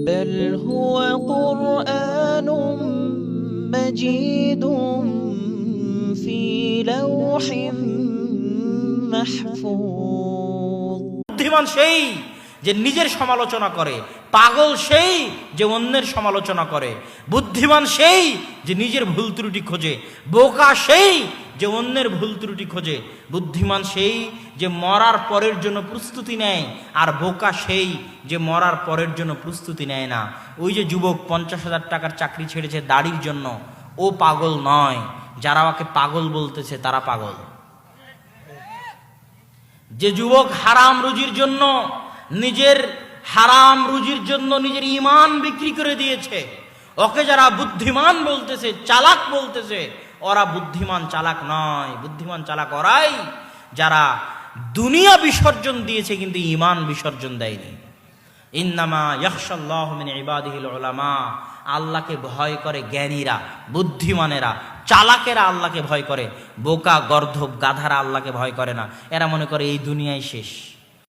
بل هو قرآن مجيد في لوح محفوظ। বুদ্ধিমান সেই যে নিজের সমালোচনা করে, পাগল সেই যে অন্যের সমালোচনা করে। বুদ্ধিমান সেই যে নিজের ভুল ত্রুটি খোঁজে, বোকা সেই যে অন্যের ভুল ত্রুটি খোঁজে। বুদ্ধিমান সেই যে মরার পরের জন্য প্রস্তুতি নেয়, আর বোকা সেই যে মরার পরের জন্য প্রস্তুতি নেয় না। ওই যে যুবক 50,000 টাকার চাকরি ছেড়েছে দাড়ির জন্য, ও পাগল নয়, যারা ওকে পাগল বলতেছে তারা পাগল। যে যুবক হারাম রুজির জন্য, নিজের হারাম রুজির জন্য নিজের ঈমান বিক্রি করে দিয়েছে, ওকে যারা বুদ্ধিমান বলতেছে, চালাক বলতেছে, ওরা বুদ্ধিমান চালাক নয়। বুদ্ধিমান চালাক ওরাই যারা দুনিয়া বিসর্জন দিয়েছে কিন্তু ঈমান বিসর্জন দেয়নি। ইন্নামা ইয়াখশাল্লাহু মিন ইবাদিহিল উলামা, আল্লাহকে ভয় করে জ্ঞানীরা, বুদ্ধিমানেরা, চালাকেরা আল্লাহকে ভয় করে। বোকা, গর্দভ, গাধারা আল্লাহকে ভয় করে না। এরা মনে করে এই দুনিয়ায় শেষ।